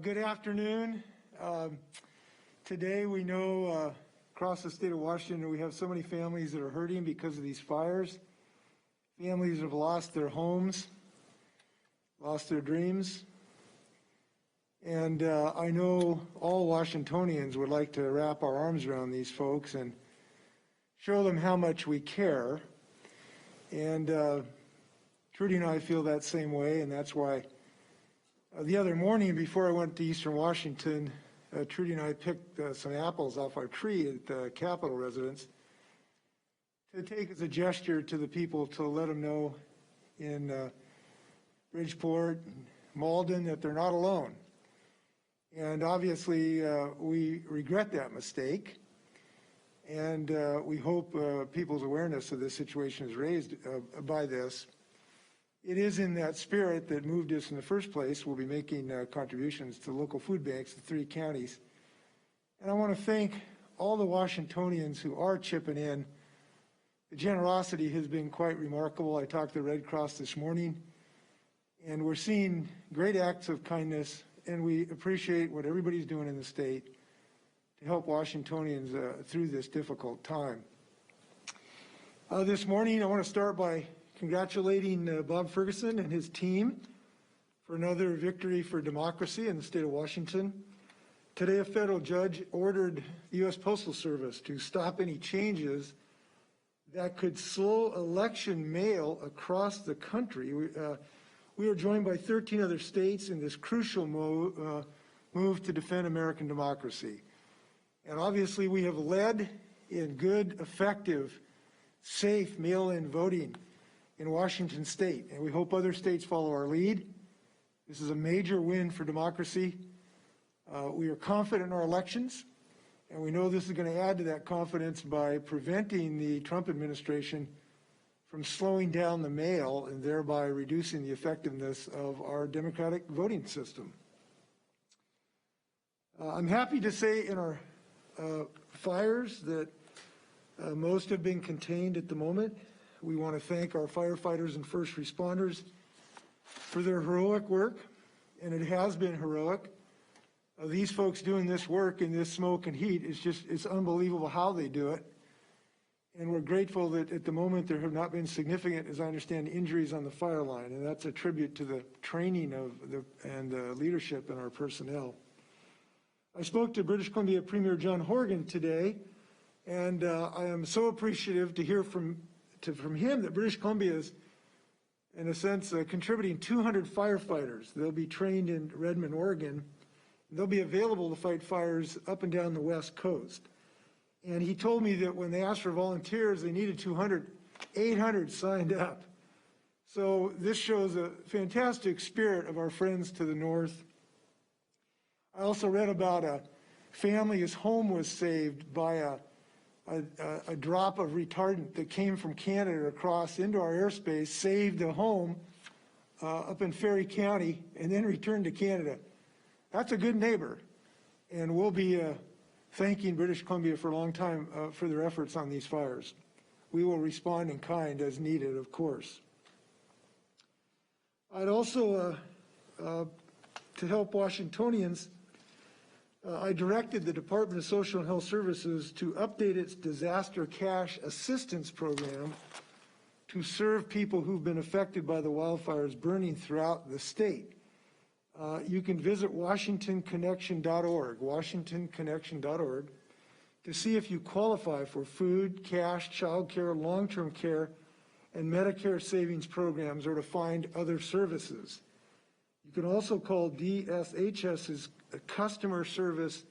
Good afternoon. Today we know across the state of Washington we have so many families that are hurting because of these fires. Families have lost their homes, lost their dreams. And I know all Washingtonians would like to wrap our arms around these folks and show them how much we care. And Trudy and I feel that same way, and that's why the other morning before I went to Eastern Washington, Trudy and I picked some apples off our tree at the Capitol residence to take as a gesture to the people to let them know in Bridgeport, Malden, that they're not alone. And obviously we regret that mistake, and we hope people's awareness of this situation is raised by this. It is in that spirit that moved us in the first place. We'll be making contributions to local food banks in 3 counties. And I want to thank all the Washingtonians who are chipping in. The generosity has been quite remarkable. I talked to the Red Cross this morning, and we're seeing great acts of kindness, and we appreciate what everybody's doing in the state to help Washingtonians through this difficult time. This morning, I want to start by congratulating Bob Ferguson and his team for another victory for democracy in the state of Washington. Today, a federal judge ordered the U.S. Postal Service to stop any changes that could slow election mail across the country. We are joined by 13 other states in this crucial move to defend American democracy. And obviously, we have led in good, effective, safe mail-in voting in Washington state, and we hope other states follow our lead. This is a major win for democracy. We are confident in our elections, and we know this is going to add to that confidence by preventing the Trump administration from slowing down the mail and thereby reducing the effectiveness of our democratic voting system. I'm happy to say in our fires that most have been contained at the moment. We want to thank our firefighters and first responders for their heroic work, and it has been heroic. These folks doing this work in this smoke and heat, it's unbelievable how they do it. And we're grateful that at the moment there have not been significant, as I understand, injuries on the fire line, and that's a tribute to the training and the leadership in our personnel. I spoke to British Columbia Premier John Horgan today, and I am so appreciative to hear from him that British Columbia is, in a sense, contributing 200 firefighters. They'll be trained in Redmond, Oregon. They'll be available to fight fires up and down the West Coast. And he told me that when they asked for volunteers, they needed 200. 800 signed up. So this shows a fantastic spirit of our friends to the north. I also read about a family whose home was saved by a drop of retardant that came from Canada across into our airspace, saved a home up in Ferry County, and then returned to Canada. That's a good neighbor, and we'll be thanking British Columbia for a long time for their efforts on these fires. We will respond in kind as needed, of course. I'd also, to help Washingtonians, I directed the Department of Social and Health Services to update its disaster cash assistance program to serve people who've been affected by the wildfires burning throughout the state. You can visit WashingtonConnection.org, WashingtonConnection.org, to see if you qualify for food, cash, child care, long-term care, and Medicare savings programs, or to find other services. You can also call DSHS's Customer Service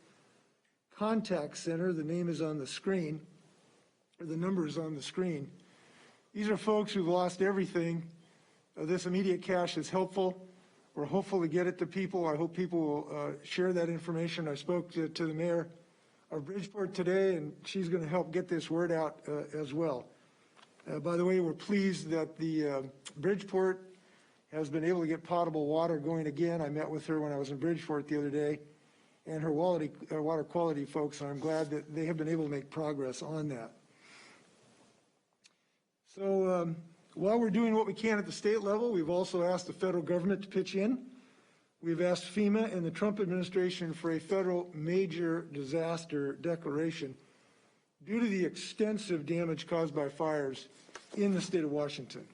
Contact Center. The name is on the screen, or the number is on the screen. These are folks who've lost everything. This immediate cash is helpful. We're hopeful to get it to people. I hope people will share that information. I spoke to the mayor of Bridgeport today, and she's going to help get this word out as well. By the way, we're pleased that the Bridgeport has been able to get potable water going again. I met with her when I was in Bridgeport the other day, and her water quality folks, and I'm glad that they have been able to make progress on that. So while we're doing what we can at the state level, we've also asked the federal government to pitch in. We've asked FEMA and the Trump administration for a federal major disaster declaration due to the extensive damage caused by fires in the state of Washington.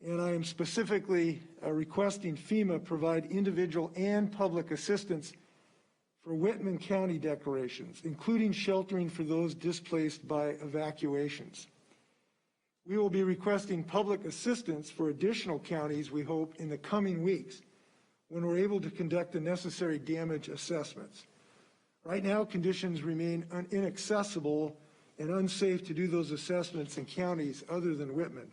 And I am specifically requesting FEMA provide individual and public assistance for Whitman County declarations, including sheltering for those displaced by evacuations. We will be requesting public assistance for additional counties, we hope, in the coming weeks when we're able to conduct the necessary damage assessments. Right now, conditions remain inaccessible and unsafe to do those assessments in counties other than Whitman.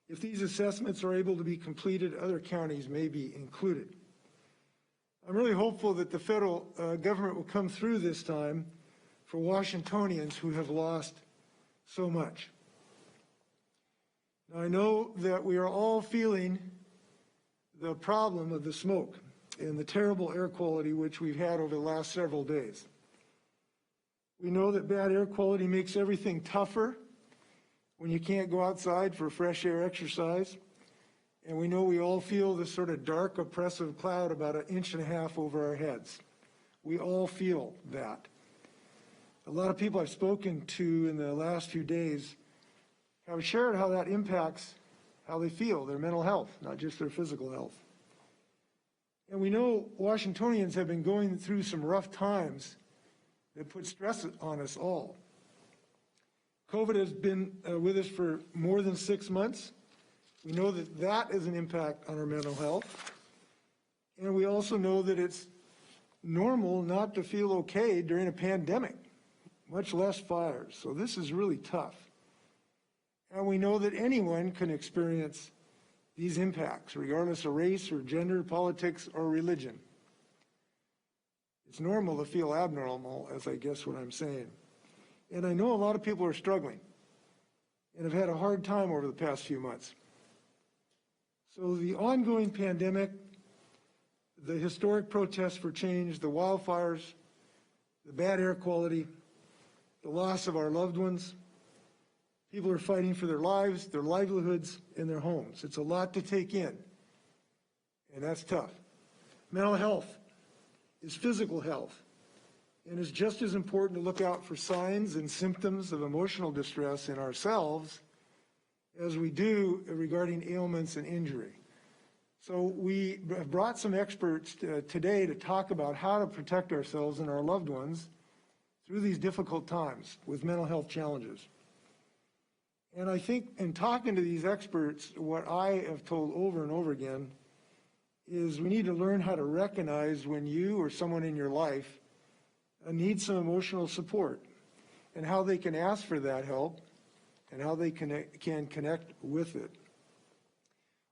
If these assessments are able to be completed, other counties may be included. I'm really hopeful that the federal government will come through this time for Washingtonians who have lost so much. Now, I know that we are all feeling the problem of the smoke and the terrible air quality which we've had over the last several days. We know that bad air quality makes everything tougher when you can't go outside for fresh air exercise. And we know we all feel this sort of dark, oppressive cloud about 1.5 inches over our heads. We all feel that. A lot of people I've spoken to in the last few days have shared how that impacts how they feel, their mental health, not just their physical health. And we know Washingtonians have been going through some rough times that put stress on us all. COVID has been with us for more than 6 months. We know that that is an impact on our mental health. And we also know that it's normal not to feel okay during a pandemic, much less fires. So this is really tough. And we know that anyone can experience these impacts, regardless of race or gender, politics, or religion. It's normal to feel abnormal, as I guess what I'm saying. And I know a lot of people are struggling and have had a hard time over the past few months. So the ongoing pandemic, the historic protests for change, the wildfires, the bad air quality, the loss of our loved ones, people are fighting for their lives, their livelihoods, and their homes. It's a lot to take in, and that's tough. Mental health is physical health, and it's just as important to look out for signs and symptoms of emotional distress in ourselves as we do regarding ailments and injury. So we have brought some experts today to talk about how to protect ourselves and our loved ones through these difficult times with mental health challenges. And I think in talking to these experts, what I have told over and over again is we need to learn how to recognize when you or someone in your life needs some emotional support and how they can ask for that help and how they can connect with it.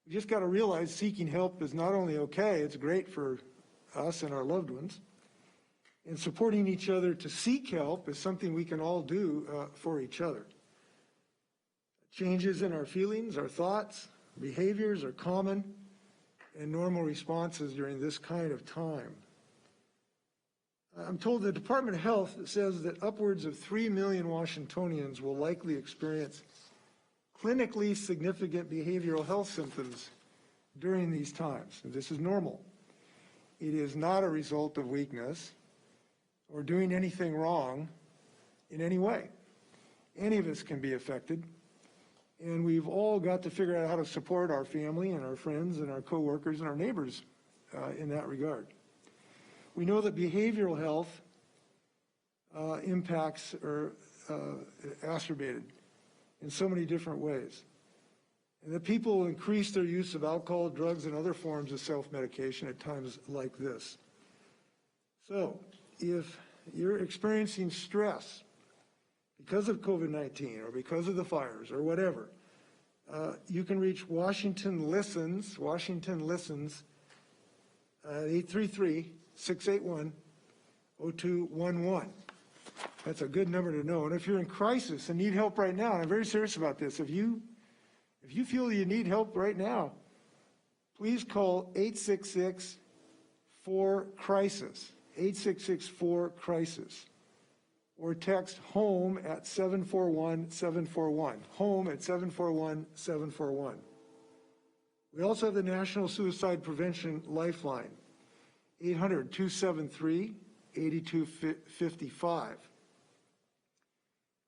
We just got to realize seeking help is not only okay, it's great for us and our loved ones. And supporting each other to seek help is something we can all do for each other. Changes in our feelings, our thoughts, behaviors are common and normal responses during this kind of time. I'm told the Department of Health says that upwards of 3 million Washingtonians will likely experience clinically significant behavioral health symptoms during these times. And this is normal. It is not a result of weakness or doing anything wrong in any way. Any of us can be affected. And we've all got to figure out how to support our family and our friends and our coworkers and our neighbors in that regard. We know that behavioral health impacts are exacerbated in so many different ways. And that people increase their use of alcohol, drugs, and other forms of self-medication at times like this. So, if you're experiencing stress because of COVID-19 or because of the fires or whatever, you can reach Washington Listens at 833-681-0211. That's a good number to know. And if you're in crisis and need help right now, and I'm very serious about this, if you feel you need help right now, please call 866-4-CRISIS, 866-4-CRISIS, or text HOME at 741-741, HOME at 741-741. We also have the National Suicide Prevention Lifeline 800-273-8255.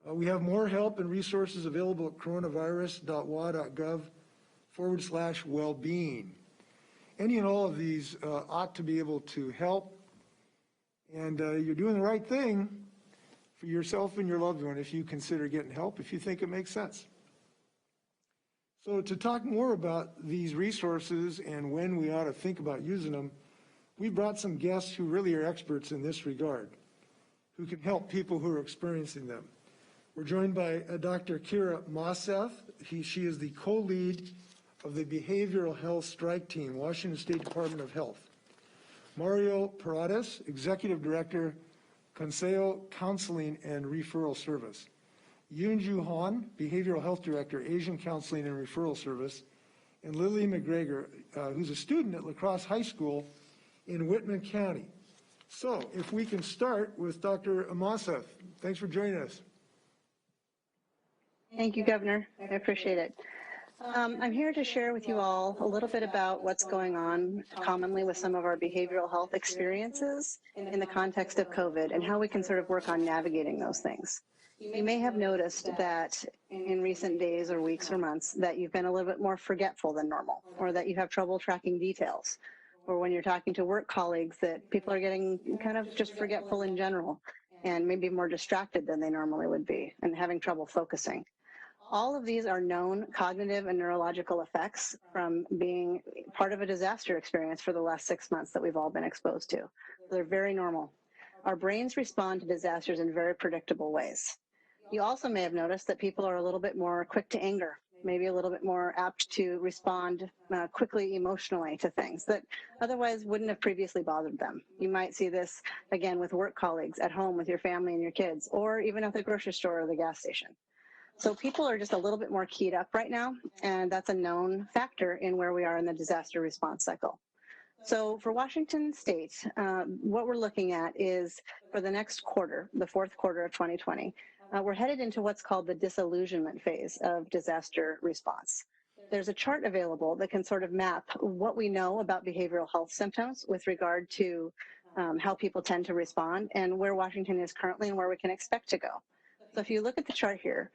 We have more help and resources available at coronavirus.wa.gov/wellbeing. Any and all of these ought to be able to help, and you're doing the right thing for yourself and your loved one if you consider getting help, if you think it makes sense. So to talk more about these resources and when we ought to think about using them, we brought some guests who really are experts in this regard, who can help people who are experiencing them. We're joined by Dr. Kira Moseth. She is the co-lead of the Behavioral Health Strike Team, Washington State Department of Health. Mario Paredes, Executive Director, Consejo Counseling and Referral Service. Yunju Han, Behavioral Health Director, Asian Counseling and Referral Service. And Lily McGregor, who's a student at La Crosse High School in Whitman County. So if we can start with Dr. Moseth. Thanks for joining us. Thank you, Governor. I appreciate it. I'm here to share with you all a little bit about what's going on commonly with some of our behavioral health experiences in the context of COVID and how we can sort of work on navigating those things. You may have noticed that in recent days or weeks or months that you've been a little bit more forgetful than normal, or that you have trouble tracking details, or when you're talking to work colleagues that people are getting kind of just forgetful in general and maybe more distracted than they normally would be and having trouble focusing. All of these are known cognitive and neurological effects from being part of a disaster experience for the last 6 months that we've all been exposed to. They're very normal. Our brains respond to disasters in very predictable ways. You also may have noticed that people are a little bit more quick to anger, maybe a little bit more apt to respond quickly emotionally to things that otherwise wouldn't have previously bothered them. You might see this, again, with work colleagues, at home with your family and your kids, or even at the grocery store or the gas station. So people are just a little bit more keyed up right now, and that's a known factor in where we are in the disaster response cycle. So for Washington State, what we're looking at is for the next quarter, the fourth quarter of 2020, we're headed into what's called the disillusionment phase of disaster response. There's a chart available that can sort of map what we know about behavioral health symptoms with regard to how people tend to respond and where Washington is currently and where we can expect to go. So if you look at the chart here,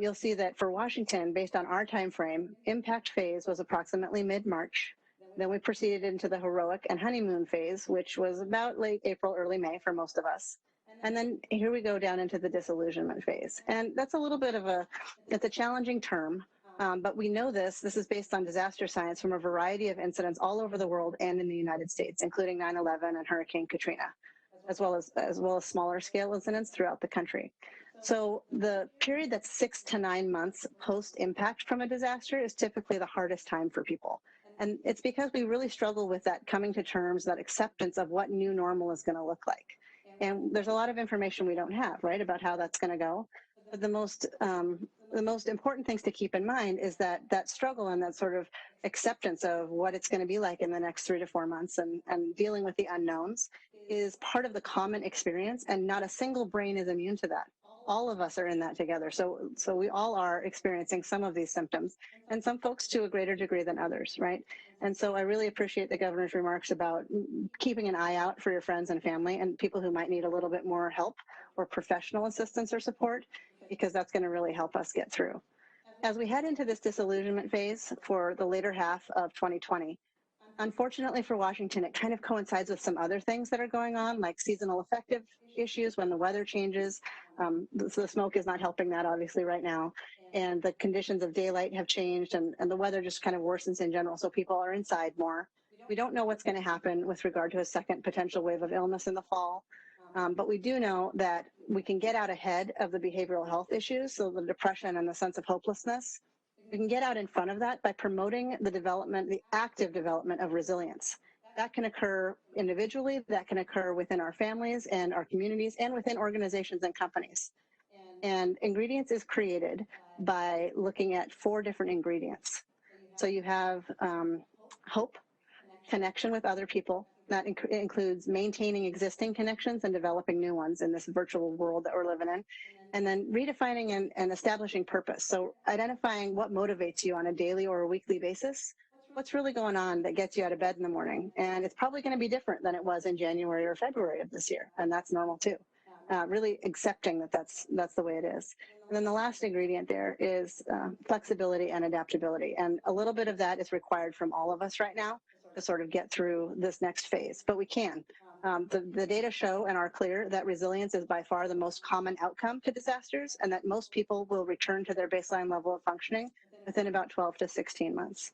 you'll see that for Washington, based on our time frame, impact phase was approximately mid-March. Then we proceeded into the heroic and honeymoon phase, which was about late April, early May for most of us. And then here we go down into the disillusionment phase. And that's a little bit of it's a challenging term, but we know this is based on disaster science from a variety of incidents all over the world and in the United States, including 9/11 and Hurricane Katrina, as well as smaller scale incidents throughout the country. So the period that's 6 to 9 months post-impact from a disaster is typically the hardest time for people. And it's because we really struggle with that coming to terms, that acceptance of what new normal is going to look like. And there's a lot of information we don't have, right, about how that's going to go. But the most important things to keep in mind is that struggle and that sort of acceptance of what it's going to be like in the next 3 to 4 months and dealing with the unknowns is part of the common experience, and not a single brain is immune to that. All of us are in that together. So we all are experiencing some of these symptoms, and some folks to a greater degree than others, right? And so I really appreciate the governor's remarks about keeping an eye out for your friends and family and people who might need a little bit more help or professional assistance or support, because that's going to really help us get through. As we head into this disillusionment phase for the later half of 2020, unfortunately for Washington, it kind of coincides with some other things that are going on, like seasonal affective issues when the weather changes. So the smoke is not helping that, obviously, right now. And the conditions of daylight have changed, and the weather just kind of worsens in general, so people are inside more. We don't know what's going to happen with regard to a second potential wave of illness in the fall. But we do know that we can get out ahead of the behavioral health issues, so the depression and the sense of hopelessness. We can get out in front of that by promoting the active development of resilience. That can occur individually, that can occur within our families and our communities, and within organizations and companies. And ingredients is created by looking at 4 different ingredients. So you have hope, connection with other people. That includes maintaining existing connections and developing new ones in this virtual world that we're living in. And then redefining and establishing purpose. So identifying what motivates you on a daily or a weekly basis. what's really going on that gets you out of bed in the morning. And it's probably going to be different than it was in January or February of this year. And that's normal too. Really accepting that that's the way it is. And then the last ingredient there is flexibility and adaptability. And a little bit of that is required from all of us right now to sort of get through this next phase, but we can. The data show and are clear that resilience is by far the most common outcome to disasters, and that most people will return to their baseline level of functioning within about 12 to 16 months.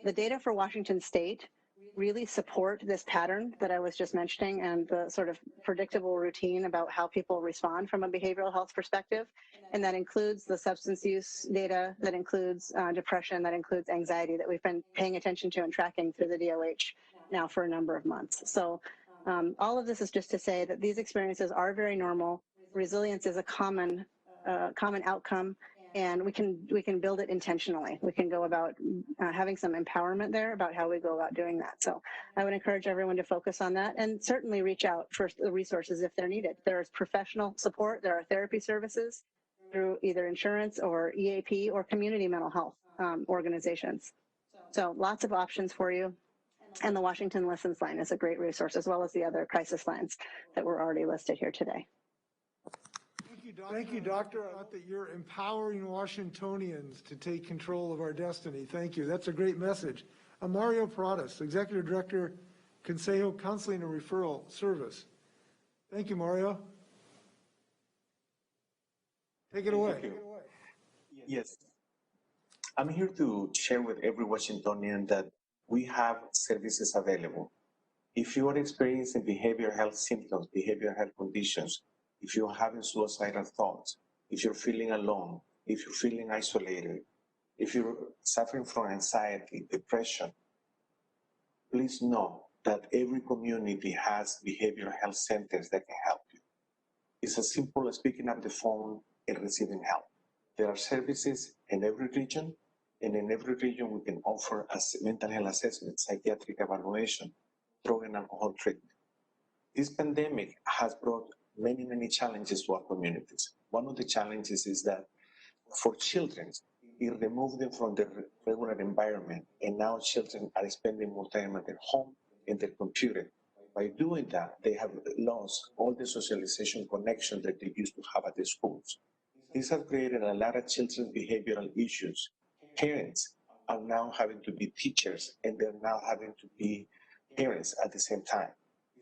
The data for Washington State really support this pattern that I was just mentioning and the sort of predictable routine about how people respond from a behavioral health perspective. And that includes the substance use data, that includes depression, that includes anxiety that we've been paying attention to and tracking through the DOH now for a number of months. So all of this is just to say that these experiences are very normal. Resilience is a common outcome, and we can build it intentionally. We can go about having some empowerment there about how we go about doing that. So I would encourage everyone to focus on that and certainly reach out for the resources if they're needed. There is professional support. There are therapy services through either insurance or EAP or community mental health organizations. So lots of options for you. And the Washington Listens line is a great resource, as well as the other crisis lines that were already listed here today. Thank you, Doctor. I thought that you're empowering Washingtonians to take control of our destiny. Thank you. That's a great message. Mario Paradas, Executive Director, Consejo Counseling and Referral Service. Thank you, Mario. Take it away. Yes. I'm here to share with every Washingtonian that we have services available. If you are experiencing behavioral health symptoms, behavioral health conditions, if you're having suicidal thoughts, if you're feeling alone, if you're feeling isolated, if you're suffering from anxiety, depression, please know that every community has behavioral health centers that can help you. It's as simple as picking up the phone and receiving help. There are services in every region, and in every region we can offer mental health assessment, psychiatric evaluation, drug and alcohol treatment. This pandemic has brought many challenges to our communities. One of the challenges is that for children, it removed them from their regular environment, and now children are spending more time at their home and their computer. By doing that, they have lost all the socialization connection that they used to have at the schools. This has created a lot of children's behavioral issues. Parents are now having to be teachers, and they're now having to be parents at the same time.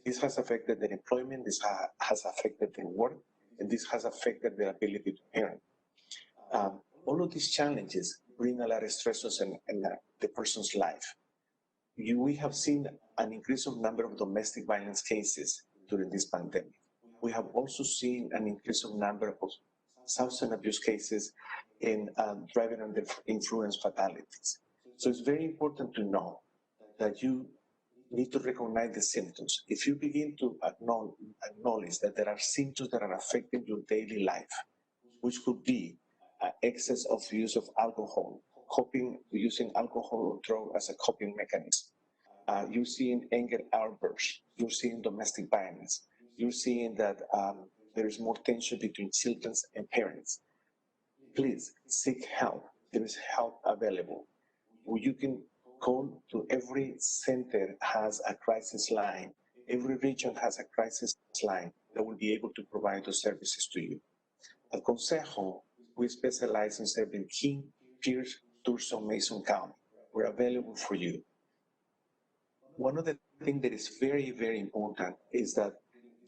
This has affected their employment, this has affected their work, and this has affected their ability to parent. All of these challenges bring a lot of stresses in the person's life. We have seen an increase of number of domestic violence cases during this pandemic. We have also seen an increase of number of substance abuse cases in driving under influence fatalities. So it's very important to know that you need to recognize the symptoms. If you begin to acknowledge that there are symptoms that are affecting your daily life, which could be excess of use of alcohol, using alcohol or drug as a coping mechanism. You're seeing anger outbursts, you're seeing domestic violence, you're seeing that there is more tension between children and parents. Please seek help. There is help available. You can call to every center has a crisis line. Every region has a crisis line that will be able to provide those services to you. At Consejo, we specialize in serving King, Pierce, Tucson, Mason County. We're available for you. One of the things that is very important is that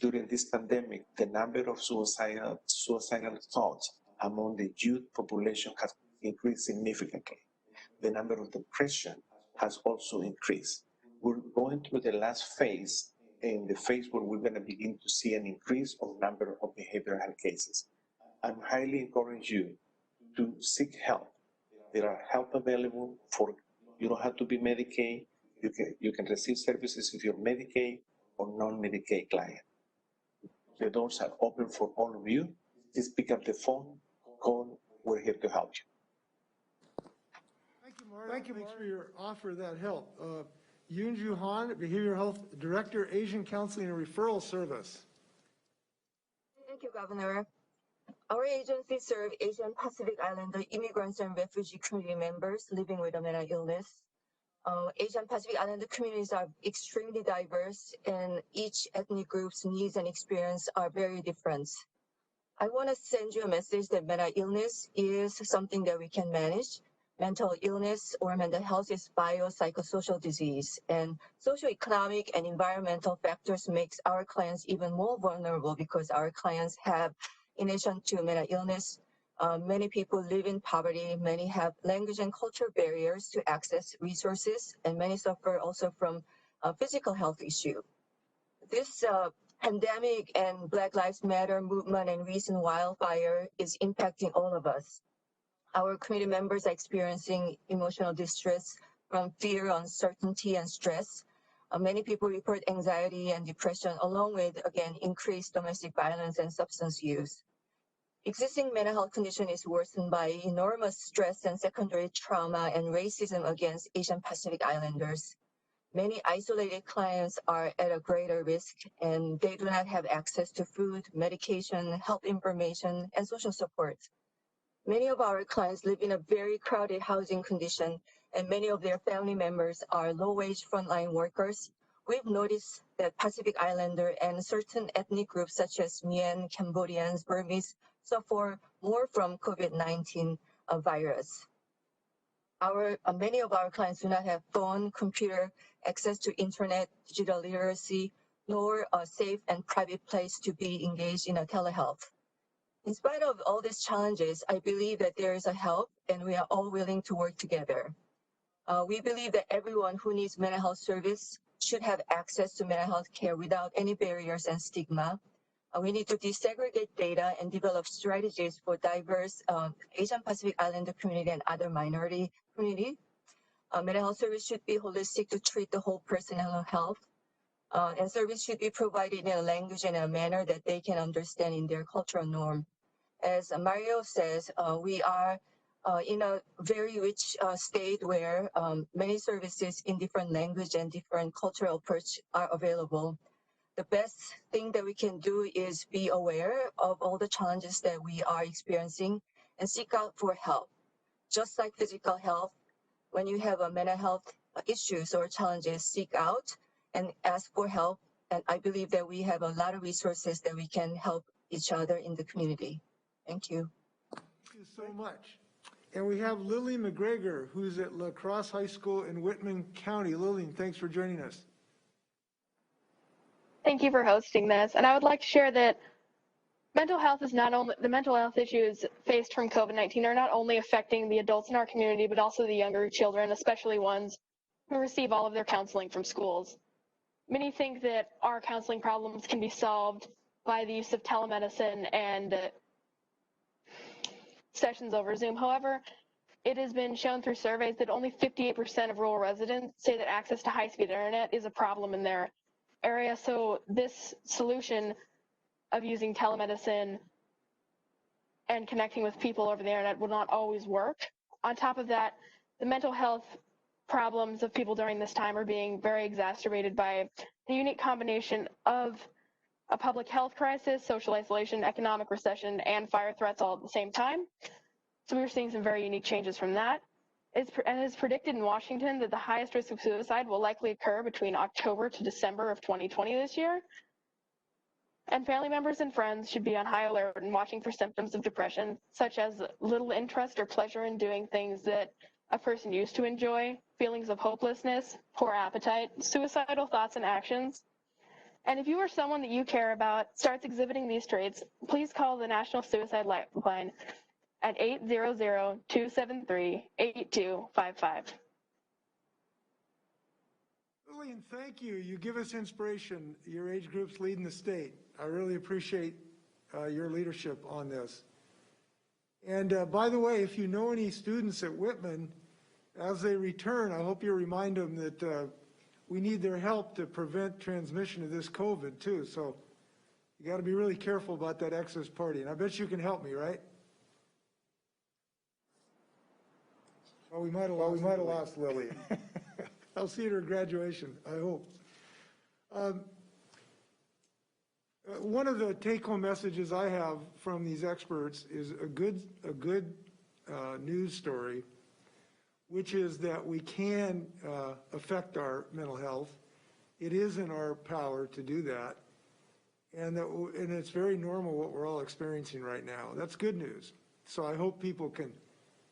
during this pandemic, the number of suicidal thoughts among the youth population has increased significantly. The number of depression has also increased. We're going through the last phase, in the phase where we're going to begin to see an increase of number of behavioral health cases. I'm highly encourage you to seek help. There are help available for, you don't have to be Medicaid. You can receive services if you're Medicaid or non-Medicaid client. The doors are open for all of you. Just pick up the phone, call, we're here to help you. Thank you, Mario. Thanks for your offer of that help. Yunju Han, Behavioral Health Director, Asian Counseling and Referral Service. Thank you, Governor. Our agency serves Asian Pacific Islander immigrants and refugee community members living with a mental illness. Asian Pacific Islander communities are extremely diverse, and each ethnic group's needs and experience are very different. I want to send you a message that mental illness is something that we can manage. Mental illness or mental health is biopsychosocial disease, and socioeconomic and environmental factors makes our clients even more vulnerable because our clients have, in addition to mental illness, many people live in poverty, many have language and cultural barriers to access resources, and many suffer also from physical health issue. This pandemic and Black Lives Matter movement and recent wildfire is impacting all of us. Our community members are experiencing emotional distress from fear, uncertainty, and stress. Many people report anxiety and depression, along with, again, increased domestic violence and substance use. Existing mental health condition is worsened by enormous stress and secondary trauma and racism against Asian Pacific Islanders. Many isolated clients are at a greater risk, and they do not have access to food, medication, health information, and social support. Many of our clients live in a very crowded housing condition, and many of their family members are low-wage frontline workers. We've noticed that Pacific Islander and certain ethnic groups such as Mien, Cambodians, Burmese suffer more from COVID-19 virus. Many of our clients do not have phone, computer, access to internet, digital literacy, nor a safe and private place to be engaged in a telehealth. In spite of all these challenges, I believe that there is a help and we are all willing to work together. We believe that everyone who needs mental health service should have access to mental health care without any barriers and stigma. We need to desegregate data and develop strategies for diverse Asian Pacific Islander community and other minority community. Mental health service should be holistic to treat the whole personal health. And service should be provided in a language and a manner that they can understand in their cultural norm. As Mario says, we are in a very rich state where many services in different language and different cultural approach are available. The best thing that we can do is be aware of all the challenges that we are experiencing and seek out for help. Just like physical health, when you have a mental health issues or challenges, seek out and ask for help. And I believe that we have a lot of resources that we can help each other in the community. Thank you. Thank you so much. And we have Lily McGregor, who's at La Crosse High School in Whitman County. Lillian, thanks for joining us. Thank you for hosting this. And I would like to share that mental health is not only, the mental health issues faced from COVID-19 are not only affecting the adults in our community, but also the younger children, especially ones who receive all of their counseling from schools. Many think that our counseling problems can be solved by the use of telemedicine and sessions over Zoom. However, it has been shown through surveys that only 58% of rural residents say that access to high-speed internet is a problem in their area. So this solution of using telemedicine and connecting with people over the internet will not always work. On top of that, the mental health problems of people during this time are being very exacerbated by the unique combination of a public health crisis, social isolation, economic recession, and fire threats all at the same time. So we're seeing some very unique changes from that. It is predicted in Washington that the highest risk of suicide will likely occur between October to December of 2020 this year. And family members and friends should be on high alert and watching for symptoms of depression, such as little interest or pleasure in doing things that a person used to enjoy, feelings of hopelessness, poor appetite, suicidal thoughts and actions. And if you or someone that you care about starts exhibiting these traits, please call the National Suicide Lifeline at 800-273-8255. Lillian, thank you. You give us inspiration. Your age group's leading the state. I really appreciate your leadership on this. And by the way, if you know any students at Whitman, as they return, I hope you remind them that we need their help to prevent transmission of this COVID too. So you got to be really careful about that excess party. And I bet you can help me, right? Well, we might have lost Lillian. I'll see you at her graduation, I hope. One of the take-home messages I have from these experts is a good news story. which is that we can affect our mental health. It is in our power to do that. And it's very normal what we're all experiencing right now. That's good news. So I hope people can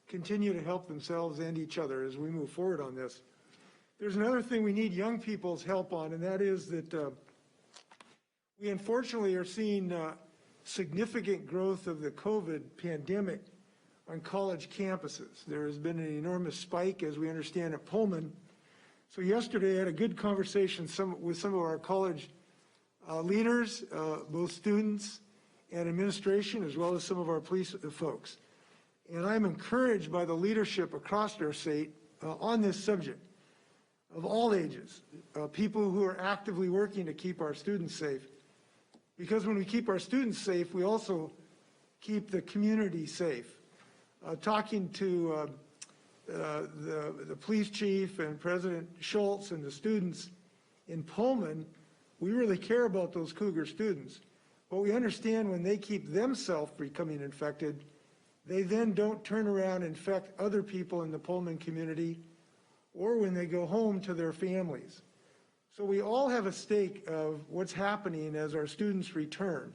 continue to help themselves and each other as we move forward on this. There's another thing we need young people's help on, and that is that we unfortunately are seeing significant growth of the COVID pandemic on college campuses. There has been an enormous spike, as we understand, at Pullman. So yesterday I had a good conversation with some of our college leaders, both students and administration, as well as some of our police folks. And I'm encouraged by the leadership across our state on this subject of all ages, people who are actively working to keep our students safe. Because when we keep our students safe, we also keep the community safe. Talking to the police chief and President Schultz and the students in Pullman, we really care about those Cougar students. But we understand when they keep themselves becoming infected, they then don't turn around and infect other people in the Pullman community or when they go home to their families. So we all have a stake of what's happening as our students return.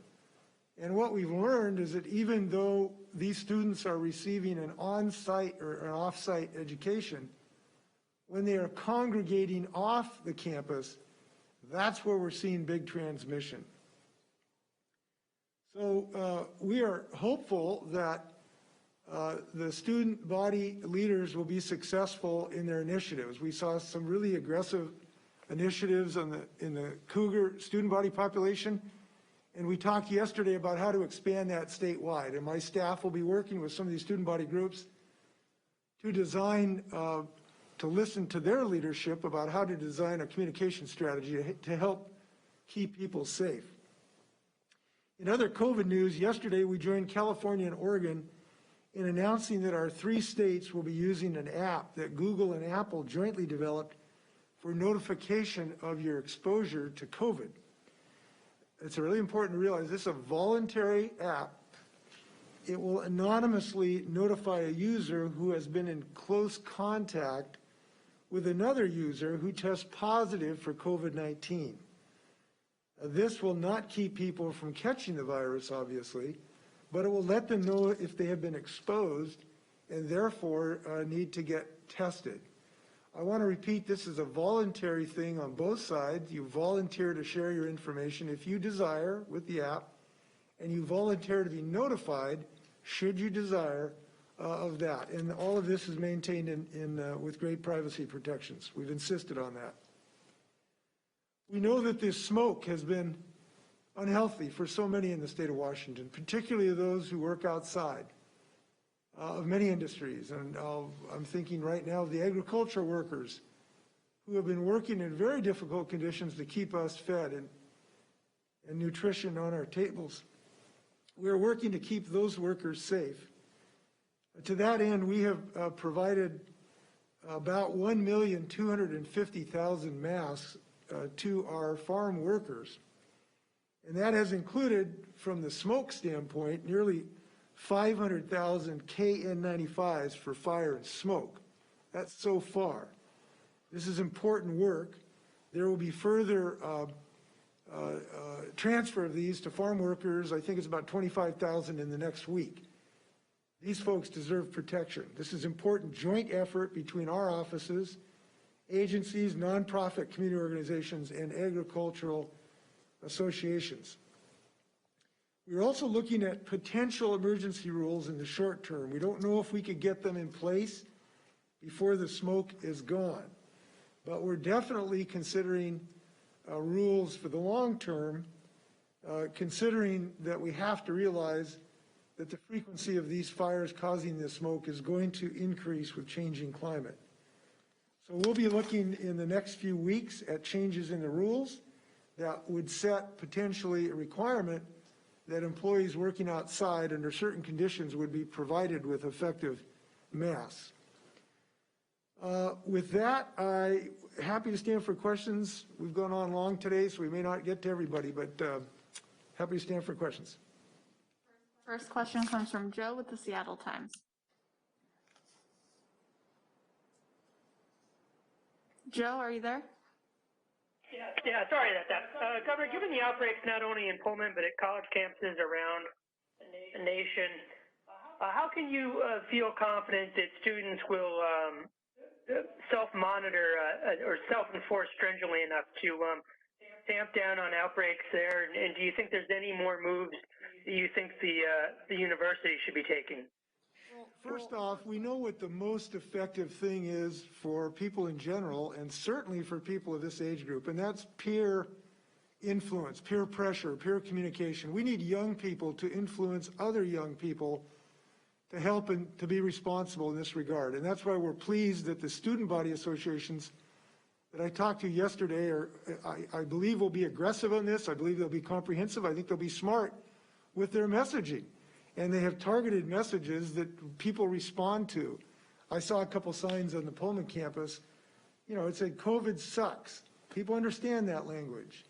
And what we've learned is that even though these students are receiving an on-site or an off-site education, when they are congregating off the campus, that's where we're seeing big transmission. So we are hopeful that the student body leaders will be successful in their initiatives. We saw some really aggressive initiatives in the Cougar student body population, and we talked yesterday about how to expand that statewide. And my staff will be working with some of these student body groups to design, to listen to their leadership about how to design a communication strategy to help keep people safe. In other COVID news, yesterday we joined California and Oregon in announcing that our 3 states will be using an app that Google and Apple jointly developed for notification of your exposure to COVID. It's really important to realize this is a voluntary app. It will anonymously notify a user who has been in close contact with another user who tests positive for COVID-19. This will not keep people from catching the virus, obviously, but it will let them know if they have been exposed and therefore need to get tested. I want to repeat, this is a voluntary thing on both sides. You volunteer to share your information if you desire with the app, and you volunteer to be notified should you desire of that. And all of this is maintained with great privacy protections. We've insisted on that. We know that this smoke has been unhealthy for so many in the state of Washington, particularly those who work outside of many industries. And I'm thinking right now of the agricultural workers who have been working in very difficult conditions to keep us fed and nutrition on our tables. We are working to keep those workers safe. To that end, we have provided about 1,250,000 masks to our farm workers. And that has included, from the smoke standpoint, nearly 500,000 KN95s for fire and smoke. That's so far. This is important work. There will be further transfer of these to farm workers. I think it's about 25,000 in the next week. These folks deserve protection. This is important joint effort between our offices, agencies, nonprofit community organizations, and agricultural associations. We're also looking at potential emergency rules in the short term. We don't know if we could get them in place before the smoke is gone, but we're definitely considering rules for the long term, considering that we have to realize that the frequency of these fires causing this smoke is going to increase with changing climate. So we'll be looking in the next few weeks at changes in the rules that would set potentially a requirement that employees working outside under certain conditions would be provided with effective masks. With that, I'm happy to stand for questions. We've gone on long today, so we may not get to everybody, but happy to stand for questions. First question comes from Joe with the Seattle Times. Joe, are you there? Yeah, sorry about that. Governor, given the outbreaks not only in Pullman, but at college campuses around the nation, how can you feel confident that students will self-monitor or self-enforce stringently enough to tamp down on outbreaks there? And do you think there's any more moves that you think the university should be taking? Well, first off, we know what the most effective thing is for people in general, and certainly for people of this age group, and that's peer influence, peer pressure, peer communication. We need young people to influence other young people to help and to be responsible in this regard. And that's why we're pleased that the student body associations that I talked to yesterday I believe will be aggressive on this. I believe they'll be comprehensive. I think they'll be smart with their messaging. And they have targeted messages that people respond to. I saw a couple signs on the Pullman campus. You know, it said, COVID sucks. People understand that language.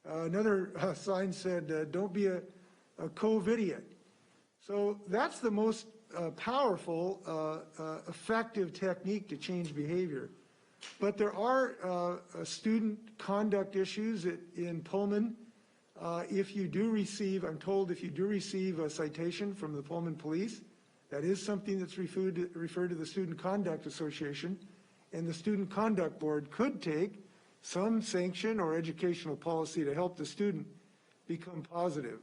Another sign said, don't be a COVIDiot. So that's the most powerful, effective technique to change behavior. But there are student conduct issues in Pullman. If you do receive, I'm told if you do receive a citation from the Pullman Police, that is something that's referred to the Student Conduct Association, and the Student Conduct Board could take some sanction or educational policy to help the student become positive.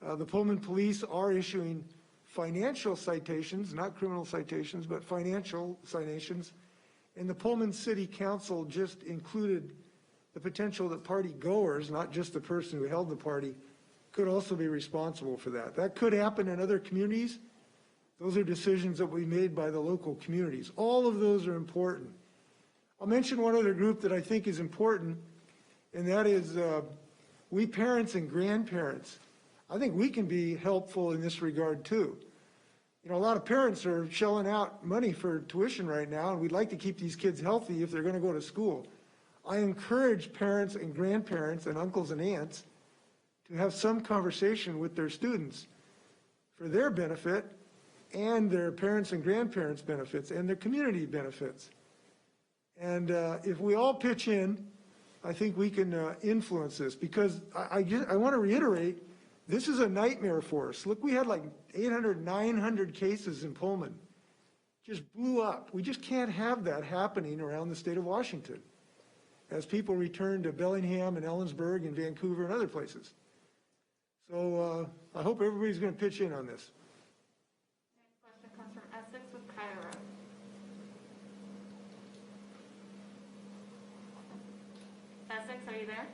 The Pullman Police are issuing financial citations, not criminal citations, but financial citations. And the Pullman City Council just included the potential that party goers, not just the person who held the party, could also be responsible for that. That could happen in other communities. Those are decisions that we made by the local communities. All of those are important. I'll mention one other group that I think is important, and that is we parents and grandparents. I think we can be helpful in this regard too. You know, a lot of parents are shelling out money for tuition right now, and we'd like to keep these kids healthy if they're going to go to school. I encourage parents and grandparents and uncles and aunts to have some conversation with their students for their benefit and their parents and grandparents' benefits and their community benefits. And if we all pitch in, I think we can influence this, because I want to reiterate, this is a nightmare for us. Look, we had like 800, 900 cases in Pullman. Just blew up. We just can't have that happening around the state of Washington as people return to Bellingham and Ellensburg and Vancouver and other places. So I hope everybody's going to pitch in on this. Next question comes from Essex with Cairo. Essex, are you there?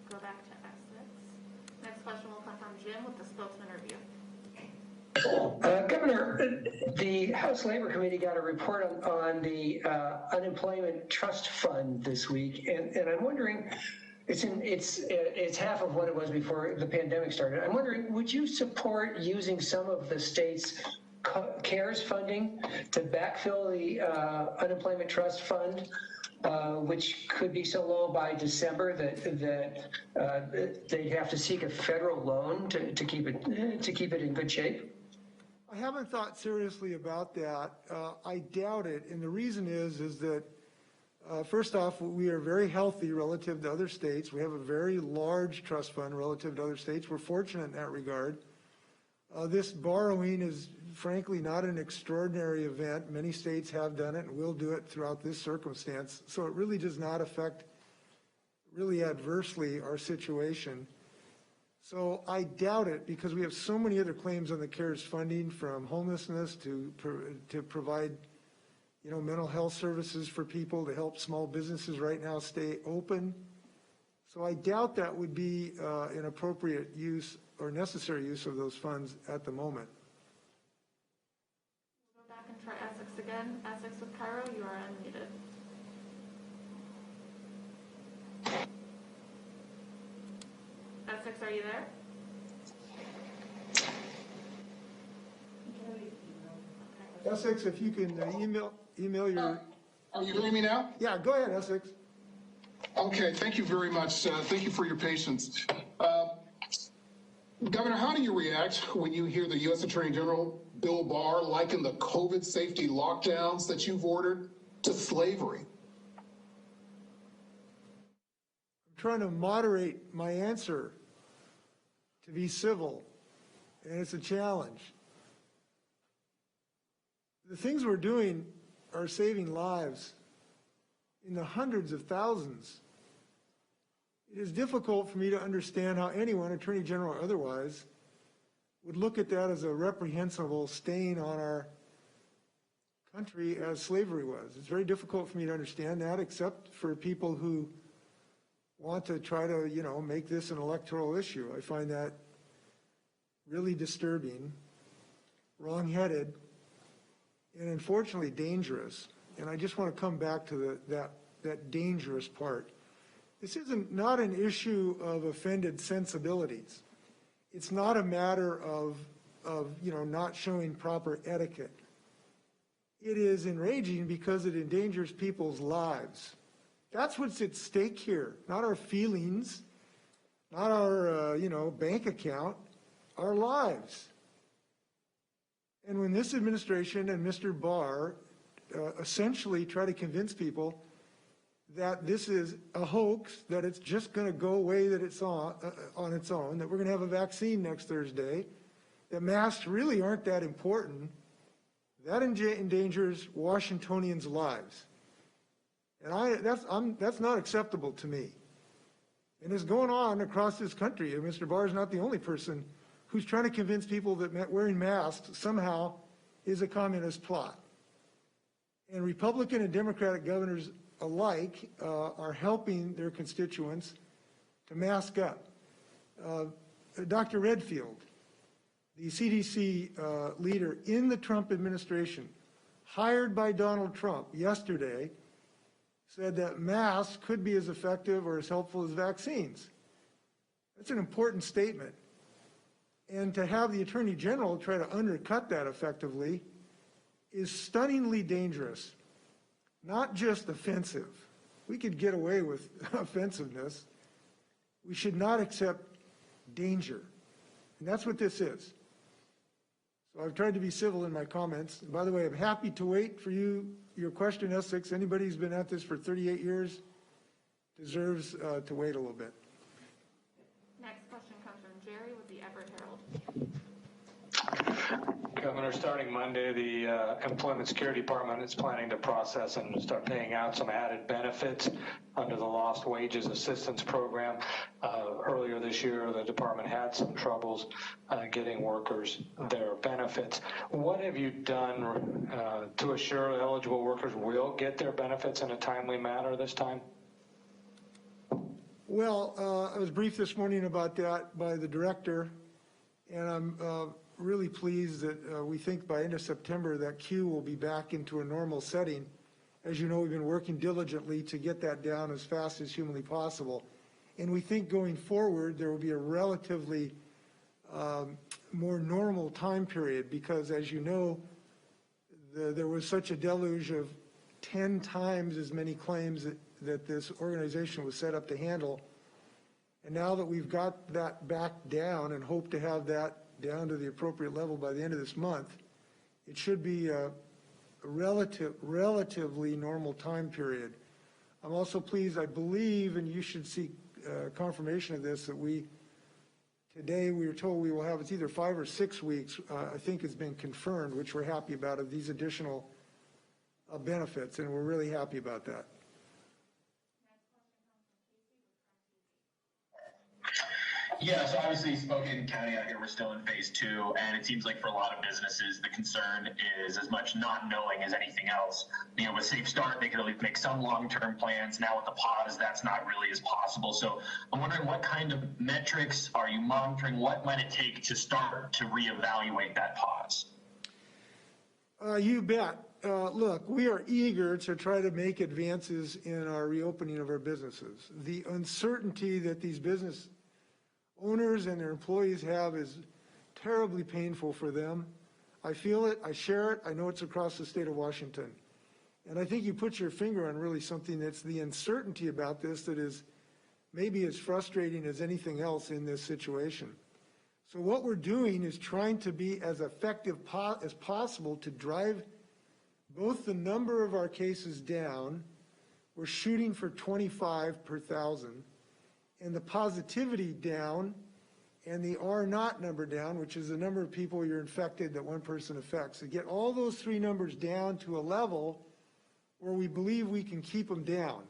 Go back to Essex. Next question will come from Jim with the spokesman review. Governor, the House Labor Committee got a report on the unemployment trust fund this week, and I'm wondering, it's half of what it was before the pandemic started. I'm wondering, would you support using some of the state's CARES funding to backfill the unemployment trust fund, which could be so low by December that they'd have to seek a federal loan to keep it in good shape? I haven't thought seriously about that. I doubt it, and the reason is that first off, we are very healthy relative to other states. We have a very large trust fund relative to other states. We're fortunate in that regard. This borrowing is frankly not an extraordinary event. Many states have done it and will do it throughout this circumstance. So it really does not affect really adversely our situation. So I doubt it, because we have so many other claims on the CARES funding, from homelessness to provide, you know, mental health services for people, to help small businesses right now stay open. So I doubt that would be an appropriate use or necessary use of those funds at the moment. We'll go back and try Essex again. Essex with Cairo, you are unmuted. Essex, are you there? Essex, if you can email your... Are you hearing me now? Yeah, go ahead, Essex. Okay, thank you very much. Thank you for your patience. Governor, how do you react when you hear the U.S. Attorney General Bill Barr liken the COVID safety lockdowns that you've ordered to slavery? I'm trying to moderate my answer to be civil, and it's a challenge. The things we're doing are saving lives in the hundreds of thousands. It is difficult for me to understand how anyone, Attorney General or otherwise, would look at that as a reprehensible stain on our country as slavery was. It's very difficult for me to understand that, except for people who want to try to, make this an electoral issue. I find that really disturbing, wrong-headed, and unfortunately dangerous. And I just want to come back to that dangerous part. This isn't not an issue of offended sensibilities. It's not a matter of not showing proper etiquette. It is enraging because it endangers people's lives. That's what's at stake here, not our feelings, not our bank account, our lives. And when this administration and Mr. Barr essentially try to convince people that this is a hoax, that it's just going to go away, that it's on its own, that we're going to have a vaccine next Thursday, that masks really aren't that important, that endangers Washingtonians' lives. And that's not acceptable to me. And it's going on across this country. And Mr. Barr is not the only person who's trying to convince people that wearing masks somehow is a communist plot. And Republican and Democratic governors alike are helping their constituents to mask up. Dr. Redfield, the CDC leader in the Trump administration, hired by Donald Trump yesterday, said that masks could be as effective or as helpful as vaccines. That's an important statement. And to have the Attorney General try to undercut that effectively is stunningly dangerous. Not just offensive. We could get away with offensiveness. We should not accept danger. And that's what this is. So I've tried to be civil in my comments. And by the way, I'm happy to wait for your question, Essex. Anybody who's been at this for 38 years deserves to wait a little bit. Next question comes from Jerry with the Everett Herald. Governor, starting Monday, the Employment Security Department is planning to process and start paying out some added benefits under the Lost Wages Assistance Program. Earlier this year, the department had some troubles getting workers their benefits. What have you done to assure eligible workers will get their benefits in a timely manner this time? Well, I was briefed this morning about that by the director, and I'm really pleased that we think by end of September that queue will be back into a normal setting. As you know, we've been working diligently to get that down as fast as humanly possible. And we think going forward, there will be a relatively more normal time period because, as you know, there was such a deluge of 10 times as many claims that this organization was set up to handle. And now that we've got that back down and hope to have that down to the appropriate level by the end of this month, it should be a relatively normal time period. I'm also pleased, I believe, and you should seek confirmation of this, that today we were told we will have, it's either 5 or 6 weeks, I think it's been confirmed, which we're happy about, of these additional benefits, and we're really happy about that. Yeah, so obviously Spokane County out here, we're still in phase 2, and it seems like for a lot of businesses, the concern is as much not knowing as anything else. With Safe Start, they could at least make some long-term plans. Now with the pause, that's not really as possible. So I'm wondering what kind of metrics are you monitoring? What might it take to start to reevaluate that pause? You bet. Look, we are eager to try to make advances in our reopening of our businesses. The uncertainty that these business owners and their employees have is terribly painful for them. I feel it, I share it, I know it's across the state of Washington. And I think you put your finger on really something that's the uncertainty about this that is maybe as frustrating as anything else in this situation. So what we're doing is trying to be as effective as possible to drive both the number of our cases down. We're shooting for 25 per 1,000, and the positivity down, and the R0 number down, which is the number of people you're infected that one person affects. To get all those three numbers down to a level where we believe we can keep them down.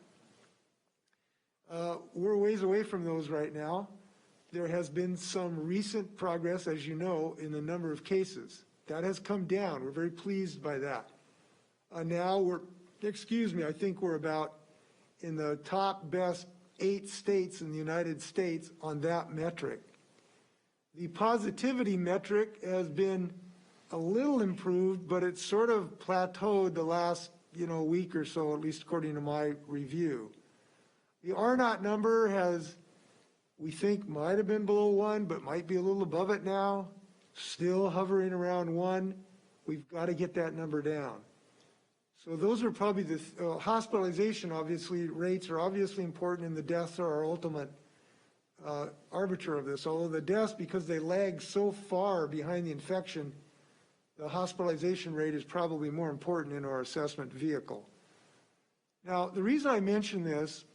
We're a ways away from those right now. There has been some recent progress, as you know, in the number of cases. That has come down. We're very pleased by that. Now I think we're about in the top best 8 states in the United States on that metric. The positivity metric has been a little improved, but it's sort of plateaued the last, week or so, at least according to my review. The R0 number we think might have been below 1, but might be a little above it now, still hovering around 1. We've got to get that number down. So those are probably the hospitalization, obviously, rates are obviously important, and the deaths are our ultimate arbiter of this. Although the deaths, because they lag so far behind the infection, the hospitalization rate is probably more important in our assessment vehicle. Now, the reason I mention this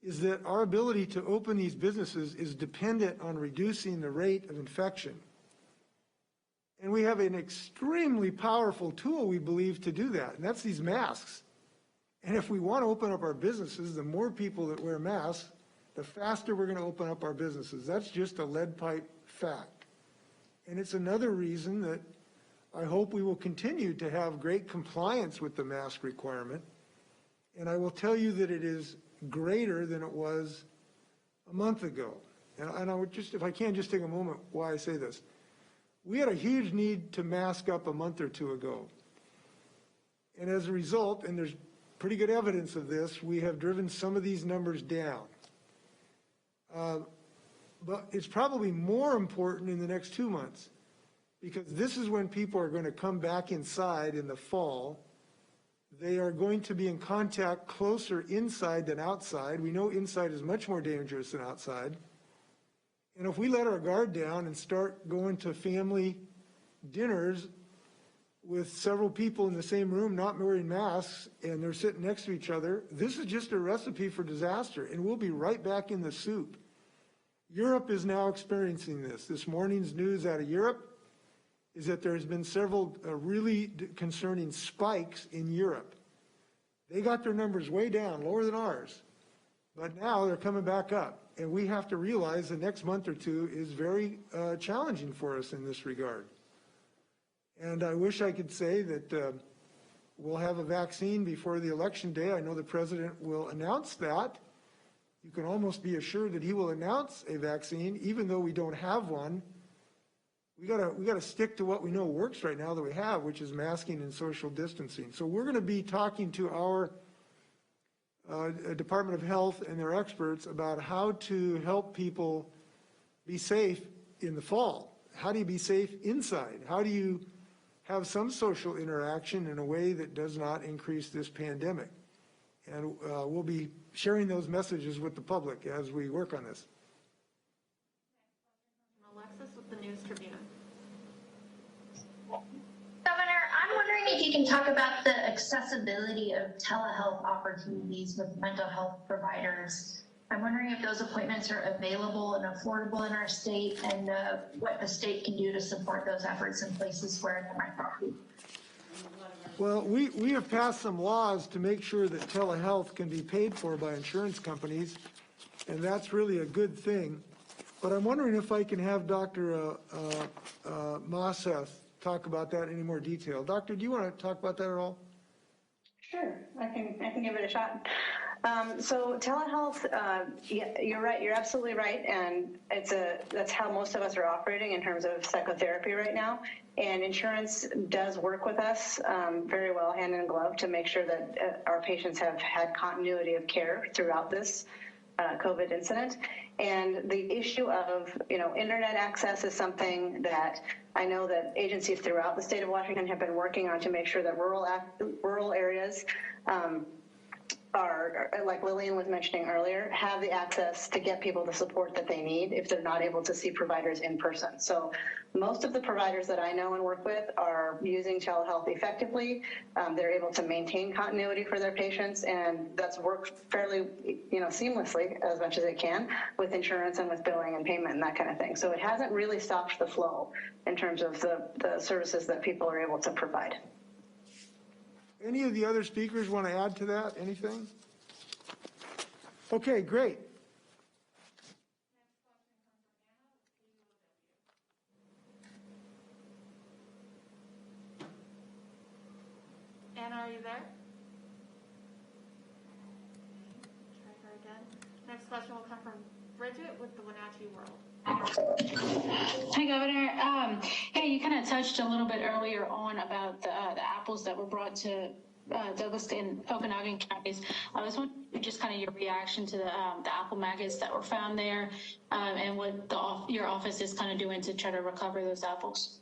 is that our ability to open these businesses is dependent on reducing the rate of infection. And we have an extremely powerful tool, we believe, to do that, and that's these masks. And if we want to open up our businesses, the more people that wear masks, the faster we're going to open up our businesses. That's just a lead pipe fact. And it's another reason that I hope we will continue to have great compliance with the mask requirement. And I will tell you that it is greater than it was a month ago. And I would just, if I can, just take a moment why I say this. We had a huge need to mask up a month or two ago. And as a result, and there's pretty good evidence of this, we have driven some of these numbers down. But it's probably more important in the next 2 months, because this is when people are going to come back inside in the fall. They are going to be in contact closer inside than outside. We know inside is much more dangerous than outside. And if we let our guard down and start going to family dinners with several people in the same room not wearing masks and they're sitting next to each other, this is just a recipe for disaster, and we'll be right back in the soup. Europe is now experiencing this. This morning's news out of Europe is that there's been several really concerning spikes in Europe. They got their numbers way down, lower than ours, but now they're coming back up. And we have to realize the next month or two is very challenging for us in this regard. And I wish I could say that we'll have a vaccine before the election day. I know the president will announce that. You can almost be assured that he will announce a vaccine, even though we don't have one. We gotta stick to what we know works right now that we have, which is masking and social distancing. So we're going to be talking to our Department of Health and their experts about how to help people be safe in the fall. How do you be safe inside? How do you have some social interaction in a way that does not increase this pandemic? And we'll be sharing those messages with the public as we work on this. Alexis with the News Tribune. Governor, I'm wondering if you can talk about the accessibility of telehealth opportunities with mental health providers. I'm wondering if those appointments are available and affordable in our state, and what the state can do to support those efforts in places where they might not be. Well, we have passed some laws to make sure that telehealth can be paid for by insurance companies, and that's really a good thing. But I'm wondering if I can have Dr. Mosseth talk about that in any more detail. Doctor, do you want to talk about that at all? Sure, I can give it a shot. So telehealth, yeah, you're right. You're absolutely right, and that's how most of us are operating in terms of psychotherapy right now. And insurance does work with us very well, hand in glove, to make sure that our patients have had continuity of care throughout this COVID incident. And the issue of internet access is something that I know that agencies throughout the state of Washington have been working on to make sure that rural areas are, like Lillian was mentioning earlier, have the access to get people the support that they need if they're not able to see providers in person. So most of the providers that I know and work with are using telehealth effectively. They're able to maintain continuity for their patients, and that's worked fairly, seamlessly as much as it can with insurance and with billing and payment and that kind of thing. So it hasn't really stopped the flow in terms of the services that people are able to provide. Any of the other speakers want to add to that? Anything? Okay, great. Anna, are you there? Try her again. Next question will come from Bridget with the Wenatchee World. Hi, Governor. Hey, you kind of touched a little bit earlier on about the apples that were brought to Douglas and Okanagan counties. I was wondering just kind of your reaction to the apple maggots that were found there, and what your office is kind of doing to try to recover those apples.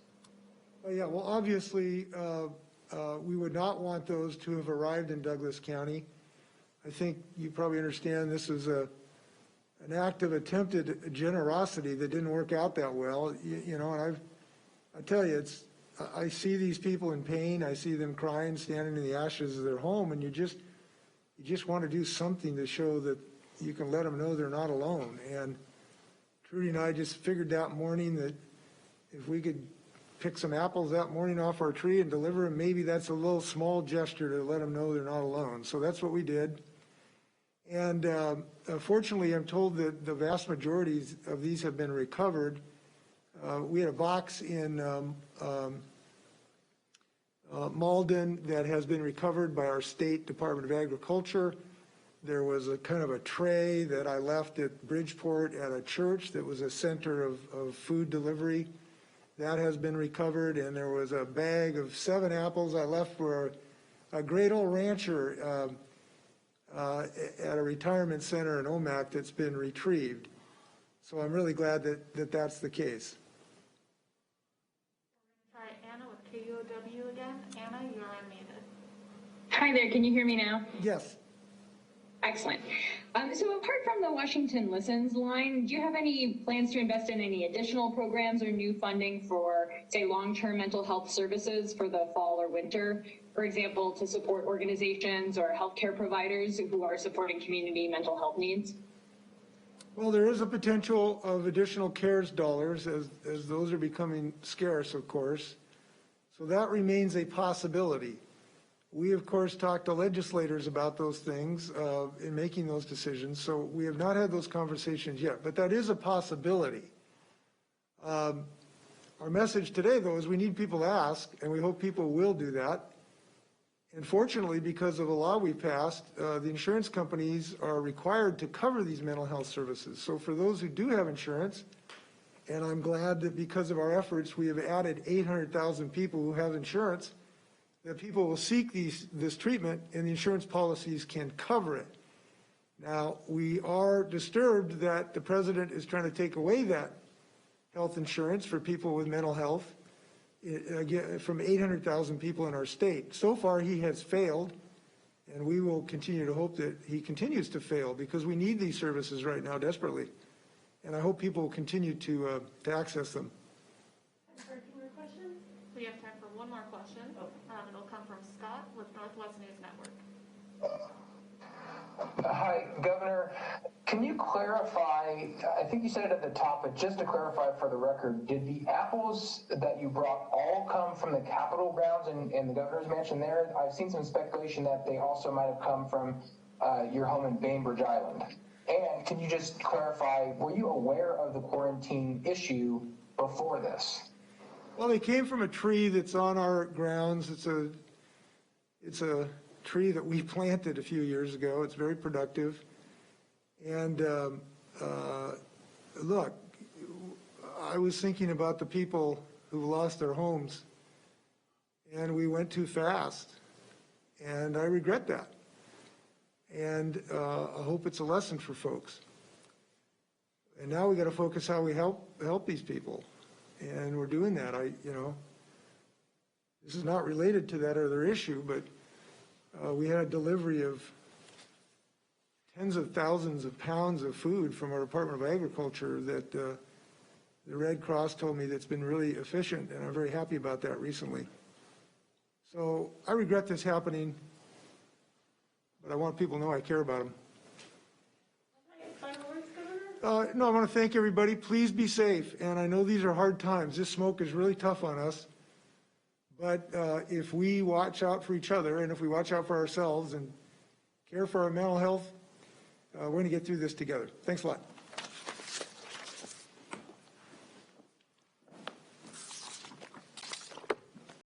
Yeah, well, obviously, we would not want those to have arrived in Douglas County. I think you probably understand this is an act of attempted generosity that didn't work out that well. And I tell you, I see these people in pain. I see them crying, standing in the ashes of their home, and you just want to do something to show that you can let them know they're not alone. And Trudy and I just figured that morning that if we could pick some apples that morning off our tree and deliver them, maybe that's a little small gesture to let them know they're not alone. So that's what we did. And fortunately, I'm told that the vast majority of these have been recovered. We had a box in Malden that has been recovered by our state Department of Agriculture. There was a kind of a tray that I left at Bridgeport at a church that was a center of food delivery. That has been recovered. And there was a bag of 7 apples I left for a great old rancher at a retirement center in Omak that's been retrieved. So I'm really glad that that's the case. Try Anna with KUOW again. Anna, you are unmuted. Hi there, can you hear me now? Yes. Excellent. So apart from the Washington Listens line, do you have any plans to invest in any additional programs or new funding for, say, long-term mental health services for the fall or winter? For example, to support organizations or healthcare providers who are supporting community mental health needs? Well, there is a potential of additional CARES dollars as those are becoming scarce, of course. So that remains a possibility. We, of course, talked to legislators about those things in making those decisions. So we have not had those conversations yet, but that is a possibility. Our message today, though, is we need people to ask, and we hope people will do that. And fortunately, because of a law we passed, the insurance companies are required to cover these mental health services. So for those who do have insurance, and I'm glad that because of our efforts, we have added 800,000 people who have insurance, that people will seek this treatment and the insurance policies can cover it. Now, we are disturbed that the president is trying to take away that health insurance for people with mental health from 800,000 people in our state. So far, he has failed, and we will continue to hope that he continues to fail because we need these services right now desperately. And I hope people will continue to access them. We have time for one more question. It'll come from Scott with Northwest News Network. Hi, Governor. Can you clarify, I think you said it at the top, but just to clarify for the record, did the apples that you brought all come from the Capitol grounds and the governor's mansion there? I've seen some speculation that they also might have come from your home in Bainbridge Island. And can you just clarify, were you aware of the quarantine issue before this? Well, they came from a tree that's on our grounds. It's a tree that we planted a few years ago. It's very productive. And look, I was thinking about the people who lost their homes, and we went too fast, and I regret that. And I hope it's a lesson for folks. And now we got to focus how we help these people. And we're doing that. This is not related to that other issue, but we had a delivery of tens of thousands of pounds of food from our Department of Agriculture that the Red Cross told me that's been really efficient, and I'm very happy about that recently. So I regret this happening, but I want people to know I care about them. No, I want to thank everybody. Please be safe. And I know these are hard times. This smoke is really tough on us. But if we watch out for each other and if we watch out for ourselves and care for our mental health, we're going to get through this together. Thanks a lot.